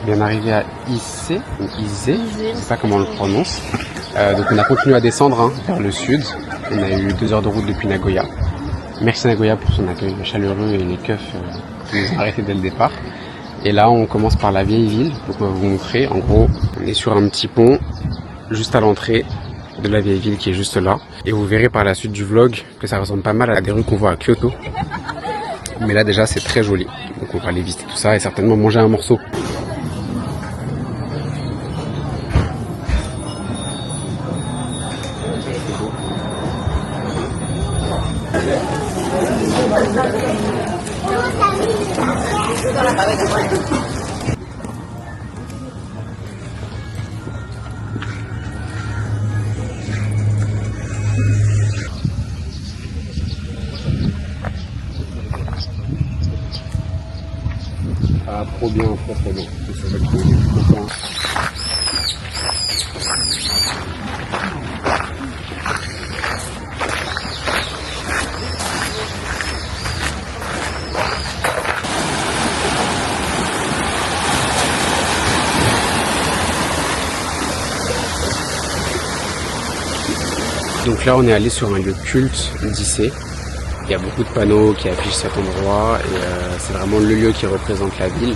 Bien arrivé à Issé, Isé, je ne sais pas comment on le prononce. Donc on a continué à descendre vers le sud. On a eu 2 heures de route depuis Nagoya. Merci Nagoya pour son accueil chaleureux et les keufs qui nous ont arrêtés dès le départ. Et là on commence par la vieille ville. Donc on va vous montrer. En gros, on est sur un petit pont juste à l'entrée de la vieille ville qui est juste là. Et vous verrez par la suite du vlog que ça ressemble pas mal à des rues qu'on voit à Kyoto. Mais là déjà c'est très joli. Donc on va aller visiter tout ça et certainement manger un morceau. Ah, trop bien, trop bien. C'est ça qui est content. Donc là on est allé sur un lieu culte d'Issé. Il y a beaucoup de panneaux qui affichent cet endroit et c'est vraiment le lieu qui représente la ville.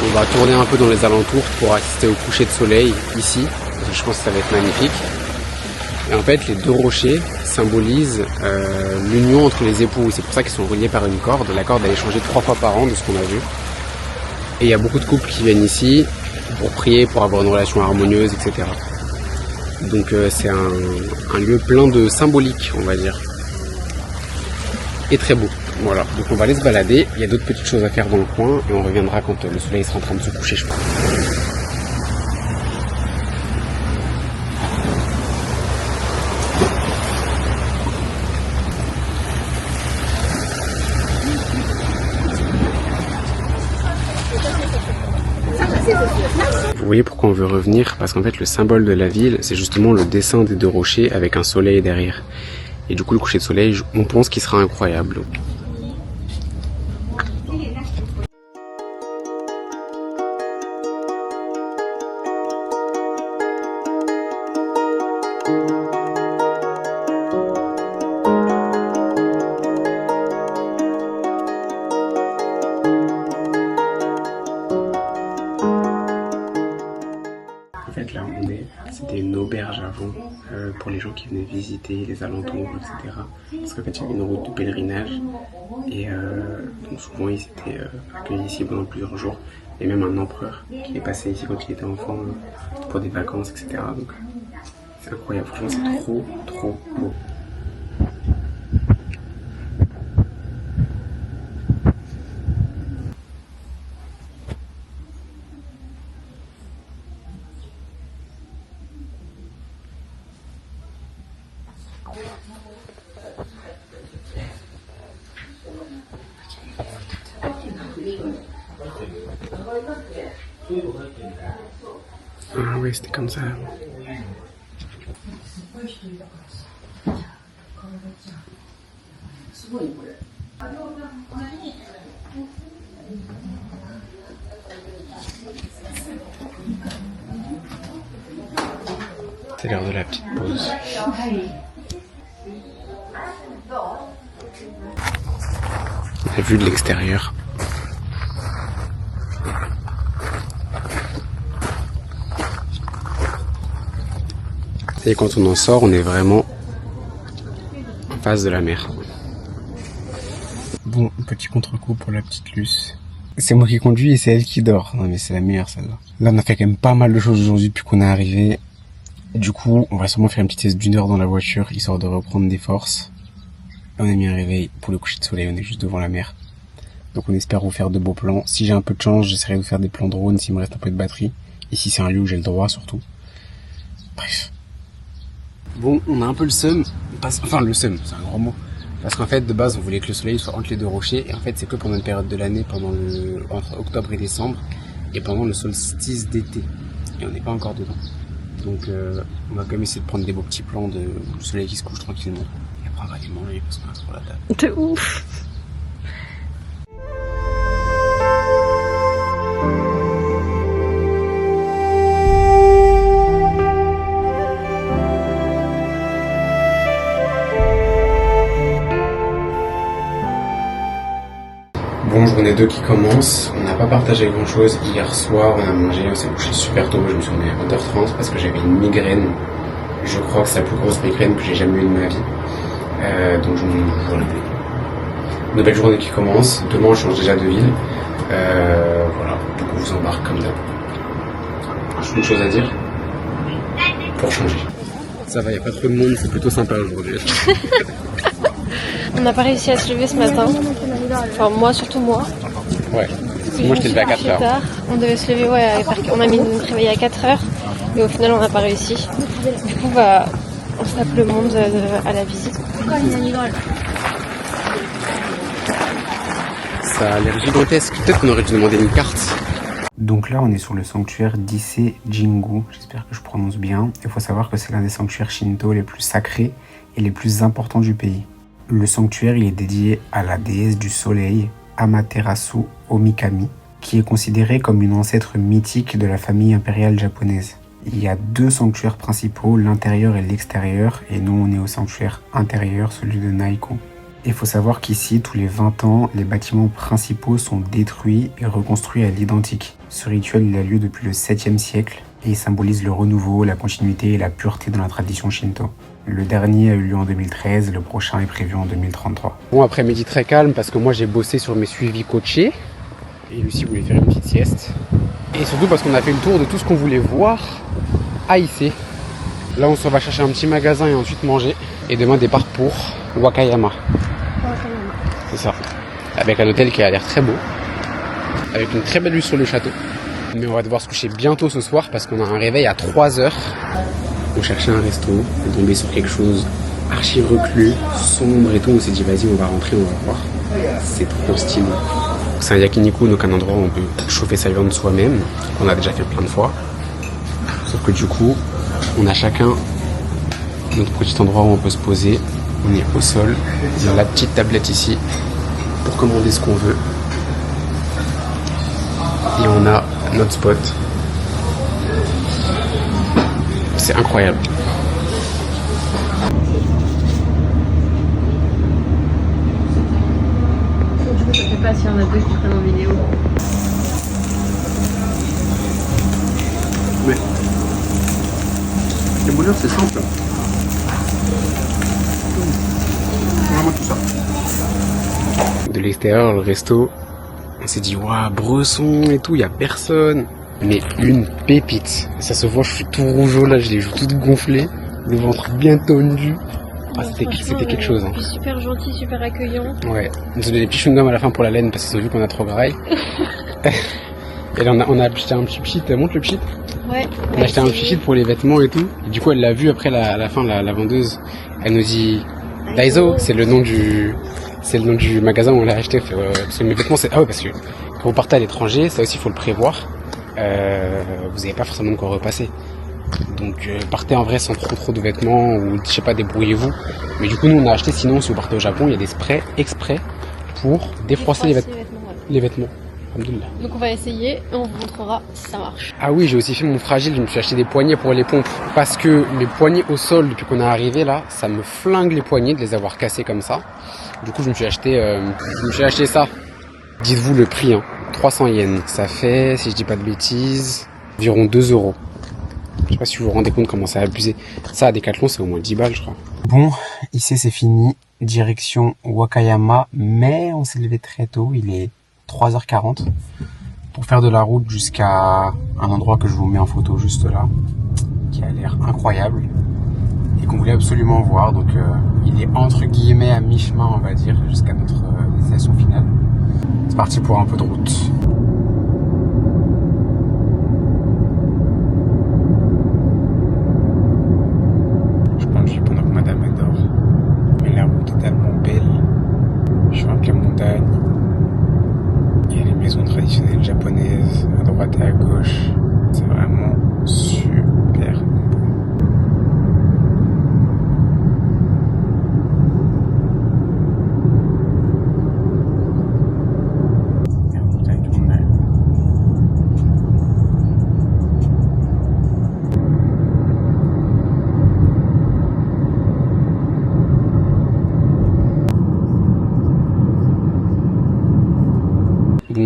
On va tourner un peu dans les alentours pour assister au coucher de soleil ici. Je pense que ça va être magnifique. Et en fait les 2 rochers symbolisent l'union entre les époux. C'est pour ça qu'ils sont reliés par une corde. La corde elle est changée 3 fois par an de ce qu'on a vu. Et il y a beaucoup de couples qui viennent ici pour prier, pour avoir une relation harmonieuse, etc. Donc c'est un lieu plein de symbolique, on va dire. Et très beau. Voilà, donc on va aller se balader. Il y a d'autres petites choses à faire dans le coin et on reviendra quand le soleil sera en train de se coucher, je pense. Vous voyez pourquoi on veut revenir? Parce qu'en fait le symbole de la ville, c'est justement le dessin des 2 rochers avec un soleil derrière. Et du coup le coucher de soleil, on pense qu'il sera incroyable. En fait là on est, c'était une auberge avant pour les gens qui venaient visiter les alentours, etc. Parce qu'en fait il y avait une route de pèlerinage et donc souvent ils étaient accueillis ici pendant plusieurs jours. Et même un empereur qui est passé ici quand il était enfant pour des vacances, etc. Donc c'est incroyable, franchement c'est trop beau. Ah oui, c'était comme ça. C'est l'heure de la petite pause. La vue de l'extérieur. Et quand on en sort, on est vraiment en face de la mer. Bon, petit contre-coup pour la petite Luce. C'est moi qui conduis et c'est elle qui dort. Non mais c'est la meilleure celle-là. Là on a fait quand même pas mal de choses aujourd'hui depuis qu'on est arrivé. Du coup, on va sûrement faire une petite sieste d'1 heure dans la voiture, histoire de reprendre des forces. On a mis un réveil pour le coucher de soleil, on est juste devant la mer. Donc on espère vous faire de beaux plans. Si j'ai un peu de chance, j'essaierai de vous faire des plans drone s'il me reste un peu de batterie. Ici c'est un lieu où j'ai le droit surtout. Bref. Bon, on a un peu le seum, enfin le seum, c'est un grand mot, parce qu'en fait de base on voulait que le soleil soit entre les 2 rochers, et en fait c'est que pendant une période de l'année, entre octobre et décembre, et pendant le solstice d'été, et on n'est pas encore dedans. Donc on va quand même essayer de prendre des beaux petits plans du soleil qui se couche tranquillement, et après on va aller manger parce qu'on a trop la table. De ouf. journée 2 qui commence. On n'a pas partagé grand chose. Hier soir, on a mangé, on s'est couché super tôt. Je me suis remis à 20h30 parce que j'avais une migraine. Je crois que c'est la plus grosse migraine que j'ai jamais eue de ma vie. Donc je me réveille. Nouvelle journée qui commence. Demain, on change déjà de ville. Voilà, donc on vous embarque comme d'hab. J'ai une chose à dire pour changer. Ça va, il n'y a pas trop de monde, c'est plutôt sympa aujourd'hui. On n'a pas réussi à se lever ce matin. Enfin, moi, surtout moi. Ouais. Moi, je t'ai levé à 4h. Tard. On devait se lever, ouais, on a mis notre réveil à 4h. Et au final, on n'a pas réussi. Du coup, bah, on se tape le monde à la visite. Ça a l'air gigantesque. Peut-être qu'on aurait dû demander une carte. Donc là, on est sur le sanctuaire d'Ise Jingu. J'espère que je prononce bien. Il faut savoir que c'est l'un des sanctuaires shinto les plus sacrés et les plus importants du pays. Le sanctuaire il est dédié à la déesse du soleil, Amaterasu Omikami, qui est considérée comme une ancêtre mythique de la famille impériale japonaise. Il y a 2 sanctuaires principaux, l'intérieur et l'extérieur, et nous on est au sanctuaire intérieur, celui de Naiko. Il faut savoir qu'ici, tous les 20 ans, les bâtiments principaux sont détruits et reconstruits à l'identique. Ce rituel il a lieu depuis le 7e siècle et il symbolise le renouveau, la continuité et la pureté dans la tradition shinto. Le dernier a eu lieu en 2013, le prochain est prévu en 2033. Bon, après-midi très calme parce que moi j'ai bossé sur mes suivis coachés et Lucie voulait faire une petite sieste. Et surtout parce qu'on a fait le tour de tout ce qu'on voulait voir à Ise. Là on se va chercher un petit magasin et ensuite manger. Et demain départ pour Wakayama. C'est ça. Avec un hôtel qui a l'air très beau. Avec une très belle vue sur le château. Mais on va devoir se coucher bientôt ce soir parce qu'on a un réveil à 3h. On cherchait un resto, on est tombé sur quelque chose archi reclus, sombre et tout. On s'est dit vas-y on va rentrer, on va voir. C'est trop stylé. C'est un yakiniku, donc un endroit où on peut chauffer sa viande soi-même. On a déjà fait plein de fois. Sauf que du coup, on a chacun notre petit endroit où on peut se poser. On est au sol. Il y a la petite tablette ici pour commander ce qu'on veut. Et on a notre spot. C'est incroyable. Je ne sais pas s'il y en a 2 qui prennent en vidéo. Mais le bonheur c'est simple. Vraiment tout ça. De l'extérieur, le resto, on s'est dit waouh, Bresson et tout, il y a personne. Mais une pépite. Ça se voit, je suis tout rougeau là, j'ai les joues toutes gonflées, le ventre bien tendu. Ah, c'était quelque chose. Hein. Super gentil, super accueillant. Ouais. On nous a donné des petits chewing-gums à la fin pour la laine parce qu'ils ont vu qu'on a trop graille. Et là, on a acheté un petit pchit. Montre le pchit. Ouais. On a acheté un pchit pour les vêtements et tout. Et du coup, elle l'a vu après à la fin, la vendeuse. Elle nous dit Daiso, c'est le nom du magasin où on l'a acheté. Parce que mes vêtements, c'est. Ah ouais, parce que quand vous partez à l'étranger, ça aussi, il faut le prévoir. Vous n'avez pas forcément de quoi repasser. Donc partez en vrai sans trop de vêtements ou je sais pas, débrouillez-vous. Mais du coup nous on a acheté, sinon si vous partez au Japon il y a des sprays exprès pour défroisser les vêtements. Alhamdoulilah. Donc on va essayer et on vous montrera si ça marche. Ah oui, j'ai aussi fait mon fragile, je me suis acheté des poignets pour les pompes. Parce que mes poignets au sol depuis qu'on est arrivé là, ça me flingue les poignets de les avoir cassés comme ça. Du coup je me suis acheté ça. Dites-vous le prix, hein. 300 yens. Ça fait, si je dis pas de bêtises, environ 2 €. Je sais pas si vous vous rendez compte comment ça a abusé. Ça à Decathlon c'est au moins 10 balles je crois. Bon, ici c'est fini. Direction Wakayama. Mais on s'est levé très tôt, il est 3h40. Pour faire de la route jusqu'à un endroit que je vous mets en photo juste là. Qui a l'air incroyable. Et qu'on voulait absolument voir. Donc il est entre guillemets à mi-chemin on va dire jusqu'à notre destination finale. C'est parti pour un peu de route. Je prends le jus pendant que madame elle dort. Mais la route est tellement belle. Je suis en pleine montagne. Il y a les maisons traditionnelles japonaises à droite et à gauche. C'est vraiment super beau. La montagne du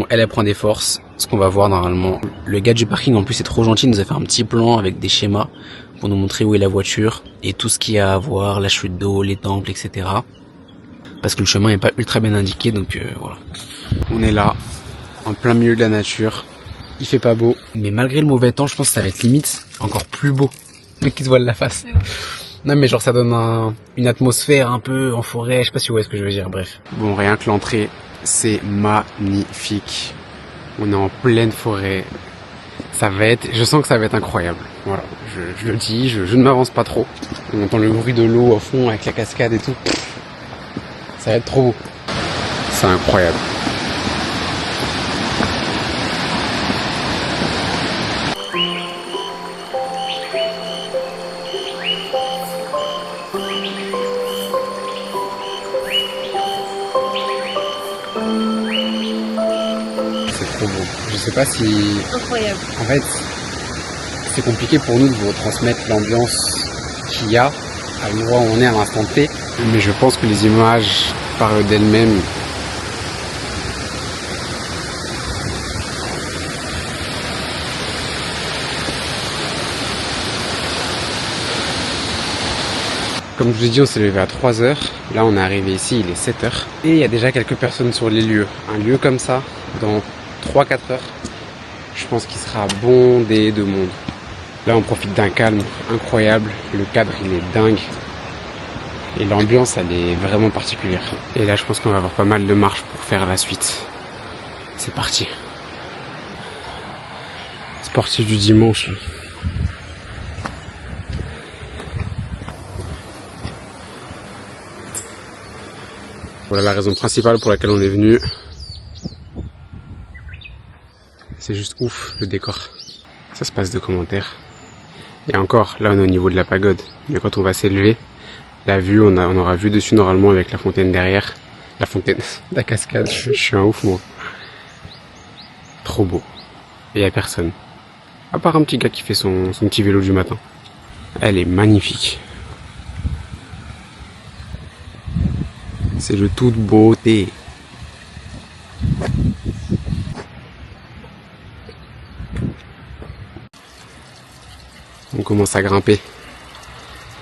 elle prend des forces, ce qu'on va voir normalement. Le gars du parking en plus est trop gentil, il nous a fait un petit plan avec des schémas pour nous montrer où est la voiture et tout ce qu'il y a à voir, la chute d'eau, les temples, etc. Parce que le chemin est pas ultra bien indiqué, donc voilà. On est là, en plein milieu de la nature. Il fait pas beau, mais malgré le mauvais temps, je pense que ça va être limite encore plus beau. Le qui se voile la face. Non mais genre ça donne une atmosphère un peu en forêt, je sais pas si vous voyez ce que je veux dire, bref. Bon, rien que l'entrée, c'est magnifique. On est en pleine forêt. Je sens que ça va être incroyable. Voilà, je le dis, je ne m'avance pas trop. On entend le bruit de l'eau au fond avec la cascade et tout. Ça va être trop beau. C'est incroyable. Je sais pas si... Incroyable. En fait, c'est compliqué pour nous de vous retransmettre l'ambiance qu'il y a à l'endroit où on est à l'instant T. Mais je pense que les images parlent d'elles-mêmes. Comme je vous ai dit, on s'est levé à 3h. Là, on est arrivé ici, il est 7h. Et il y a déjà quelques personnes sur les lieux. Un lieu comme ça, dans 3-4 heures, je pense qu'il sera bondé de monde. Là, on profite d'un calme incroyable. Le cadre, il est dingue. Et l'ambiance, elle est vraiment particulière. Et là, je pense qu'on va avoir pas mal de marches pour faire la suite. C'est parti. Sportif du dimanche. Voilà la raison principale pour laquelle on est venu. C'est juste ouf, le décor. Ça se passe de commentaires. Et encore, là on est au niveau de la pagode. Mais quand on va s'élever, la vue, on aura vu dessus normalement avec la fontaine derrière. La fontaine, la cascade, je suis un ouf moi. Trop beau. Et y a personne. À part un petit gars qui fait son petit vélo du matin. Elle est magnifique. C'est de toute beauté. On commence à grimper.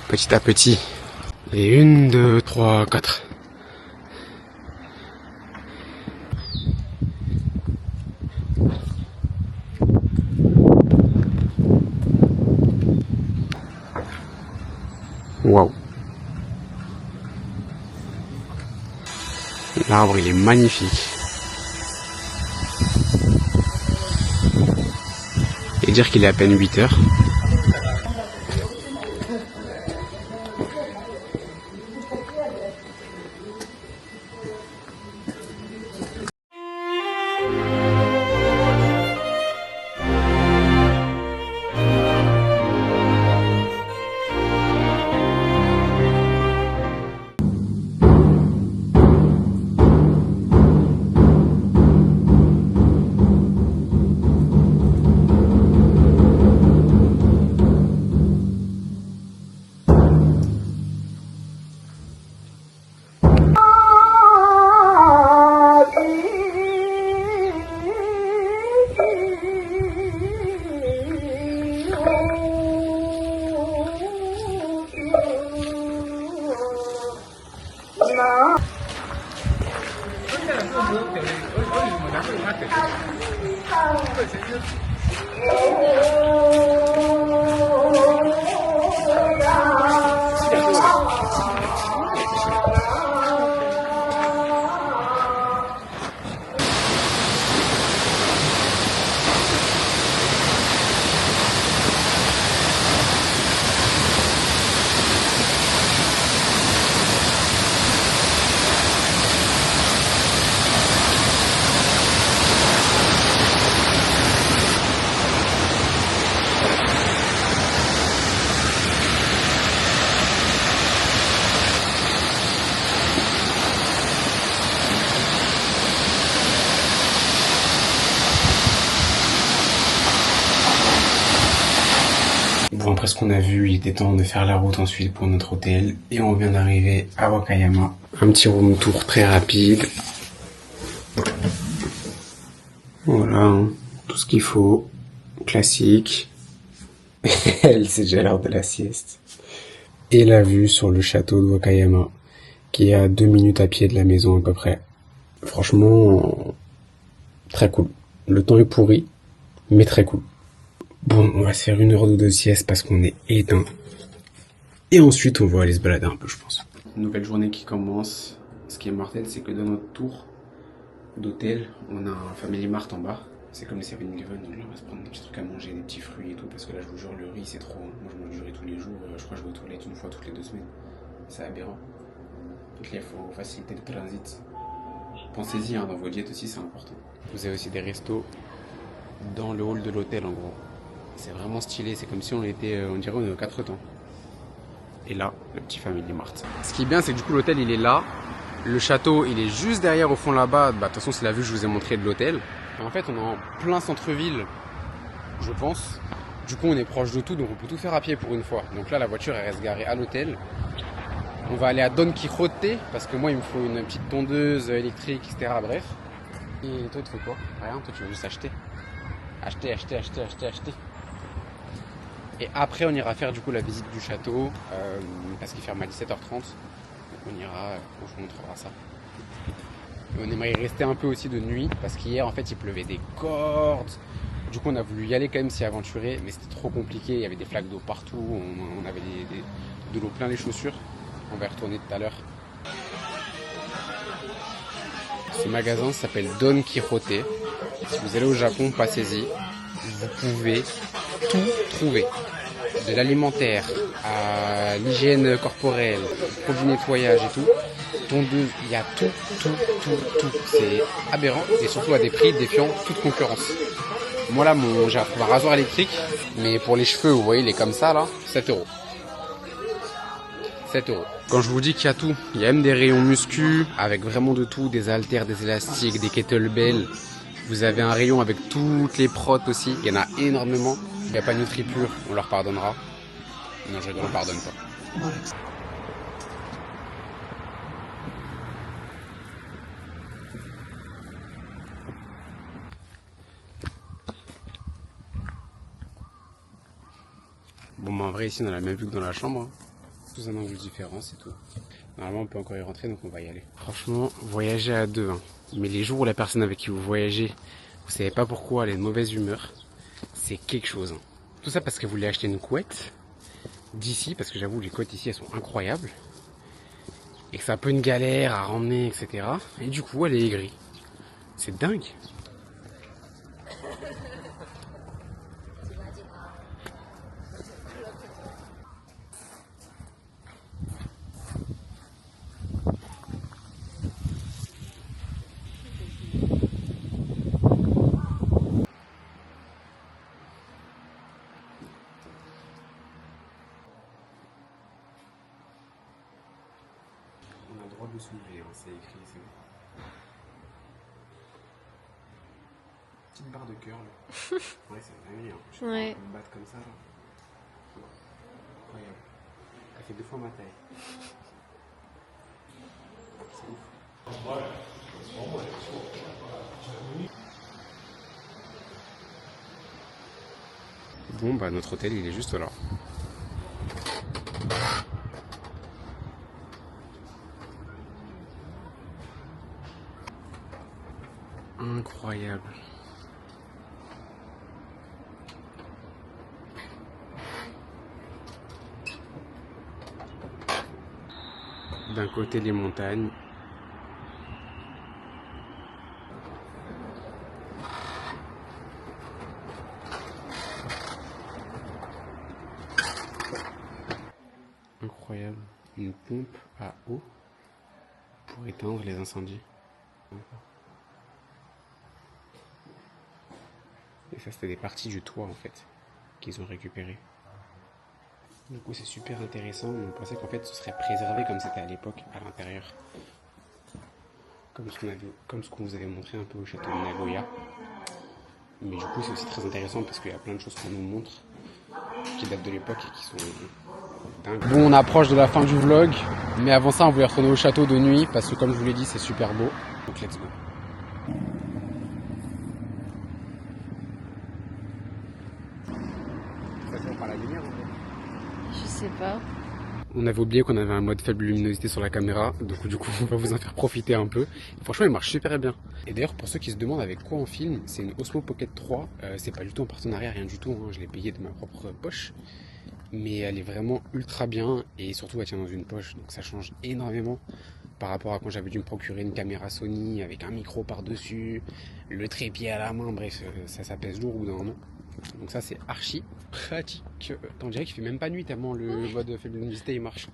Petit à petit. Et 1, 2, 3, 4. Waouh. L'arbre, il est magnifique. Et dire qu'il est à peine 8 heures. Bon, après ce qu'on a vu, il était temps de faire la route ensuite pour notre hôtel. Et on vient d'arriver à Wakayama. Un petit room tour très rapide. Voilà, hein, tout ce qu'il faut. Classique. Elle, c'est déjà l'heure de la sieste. Et la vue sur le château de Wakayama, qui est à 2 minutes à pied de la maison à peu près. Franchement, très cool. Le temps est pourri, mais très cool. Bon, on va se faire 1 heure de sieste parce qu'on est éteint. Et ensuite, on va aller se balader un peu, je pense. Nouvelle journée qui commence. Ce qui est mortel, c'est que dans notre tour d'hôtel, on a un Family Mart en bas. C'est comme les 7-Eleven, donc là on va se prendre des petits trucs à manger, des petits fruits et tout, parce que là je vous jure, le riz c'est trop. Moi je mange du riz tous les jours, je crois que je vais aux toilettes 1 fois toutes les 2 semaines. C'est aberrant. Donc là il faut faciliter le transit. Pensez-y, hein, dans vos diètes aussi, c'est important. Vous avez aussi des restos dans le hall de l'hôtel en gros. C'est vraiment stylé, c'est comme si on était, on dirait, on est aux 4 temps. Et là, le petit Family Mart. Ce qui est bien, c'est que du coup l'hôtel il est là. Le château il est juste derrière au fond là-bas. Bah de toute façon c'est la vue que je vous ai montré de l'hôtel. En fait, on est en plein centre-ville, je pense. Du coup, on est proche de tout, donc on peut tout faire à pied pour une fois. Donc là, la voiture, elle reste garée à l'hôtel. On va aller à Don Quijote, parce que moi, il me faut une petite tondeuse électrique, etc. Bref. Et toi, tu fais quoi? Rien, toi, tu veux juste acheter. Acheter. Et après, on ira faire du coup la visite du château, parce qu'il ferme à 17h30. Donc on ira, on vous montrera ça. On aimerait y rester un peu aussi de nuit parce qu'hier en fait il pleuvait des cordes. Du coup on a voulu y aller quand même, s'y aventurer, mais c'était trop compliqué, il y avait des flaques d'eau partout, on avait de l'eau plein les chaussures. On va y retourner tout à l'heure. Ce magasin s'appelle Don Quijote. Si vous allez au Japon, passez-y. Vous pouvez tout trouver. De l'alimentaire à l'hygiène corporelle, produits de nettoyage et tout. Tondeuse, il y a tout. C'est aberrant et surtout à des prix défiant toute concurrence. Moi là, j'ai un rasoir électrique, mais pour les cheveux, vous voyez, il est comme ça là, 7 €. 7 €. Quand je vous dis qu'il y a tout, il y a même des rayons muscu avec vraiment de tout, des haltères, des élastiques, des kettlebells. Vous avez un rayon avec toutes les protes aussi, il y en a énormément. Il n'y a pas de NutriPure, on leur pardonnera. Non, je rigole, on pardonne pas. Bon, bah en vrai, ici, on a la même vue que dans la chambre. Hein. Sous un angle différent, c'est tout. Normalement, on peut encore y rentrer, donc on va y aller. Franchement, voyager à deux. Hein. Mais les jours où la personne avec qui vous voyagez, vous savez pas pourquoi, elle est de mauvaise humeur, c'est quelque chose. Hein. Tout ça parce qu'elle voulait acheter une couette d'ici, parce que j'avoue, les couettes ici, elles sont incroyables. Et que c'est un peu une galère à ramener, etc. Et du coup, elle est aigrie. C'est dingue. On a le droit de le soulever, hein, c'est écrit, c'est bon. Petite barre de cœur là. Ouais, c'est dingue, hein. Je sais Ouais. pas, me battre comme ça là. Incroyable. Elle fait 2 fois ma taille. C'est ouf. Bon, bah notre hôtel il est juste là. Incroyable. D'un côté les montagnes. Incroyable. Une pompe à eau pour éteindre les incendies. Et ça c'était des parties du toit en fait qu'ils ont récupérées. Du coup c'est super intéressant, on pensait qu'en fait ce serait préservé comme c'était à l'époque à l'intérieur. Comme ce qu'on vous avait montré un peu au château de Nagoya. Mais du coup c'est aussi très intéressant parce qu'il y a plein de choses qu'on nous montre qui datent de l'époque et qui sont dingues. Bon, on approche de la fin du vlog, mais avant ça on voulait retourner au château de nuit parce que comme je vous l'ai dit c'est super beau. Donc let's go. passer par la lumière en fait. Je sais pas. On avait oublié qu'on avait un mode faible luminosité sur la caméra, donc du coup on va vous en faire profiter un peu. Franchement il marche super bien. Et d'ailleurs pour ceux qui se demandent avec quoi on filme, c'est une Osmo Pocket 3, c'est pas du tout en partenariat, rien du tout, hein. Je l'ai payé de ma propre poche. Mais elle est vraiment ultra bien et surtout elle tient dans une poche, donc ça change énormément par rapport à quand j'avais dû me procurer une caméra Sony avec un micro par-dessus, le trépied à la main, bref, ça pèse lourd au bout d'un moment. Donc ça c'est archi pratique. On dirait qu'il fait même pas nuit tellement le mode faible luminosité il marche.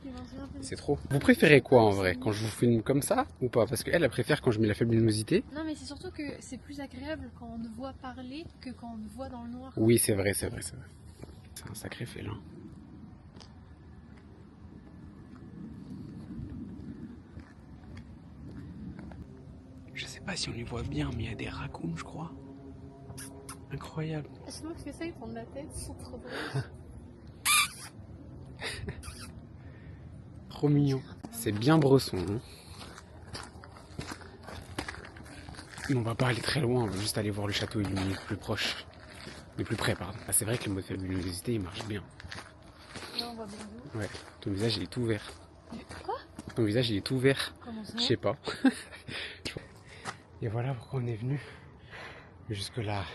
C'est trop. Vous préférez quoi en vrai, quand je vous filme comme ça ou pas? Parce qu'elle préfère quand je mets la faible luminosité. Non mais c'est surtout que c'est plus agréable quand on te voit parler que quand on te voit dans le noir. Oui c'est vrai. C'est un sacré félin. Je sais pas si on les voit bien, mais il y a des raccoons, je crois. Incroyable. Sinon, parce que ça, ils font de la tête, ils sont trop drôles. Trop mignon. C'est bien bresson. Hein. Mais on va pas aller très loin, on va juste aller voir le château illuminé le plus proche. Le plus près, pardon. Ah, c'est vrai que le mode faible luminosité, il marche bien. Là, on voit bien d'où. Ouais, ton visage, il est tout vert. Quoi? Ton visage, il est tout vert. Comment ça? Je sais pas. Et voilà pourquoi on est venu jusque là.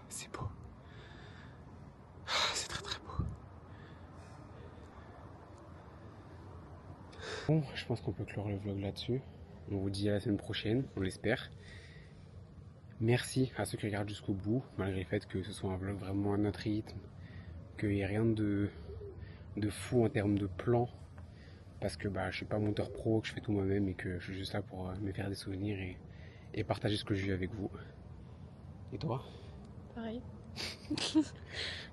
C'est beau. C'est très très beau. Bon, je pense qu'on peut clore le vlog là-dessus. On vous dit à la semaine prochaine, on l'espère. Merci à ceux qui regardent jusqu'au bout, malgré le fait que ce soit un vlog vraiment à notre rythme, qu'il n'y ait rien de fou en termes de plan, parce que je suis pas monteur pro, que je fais tout moi-même et que je suis juste là pour me faire des souvenirs et partager ce que je vis avec vous. Et toi? Pareil.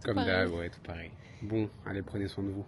Comme d'hab, ouais, tout pareil. Bon, allez, prenez soin de vous.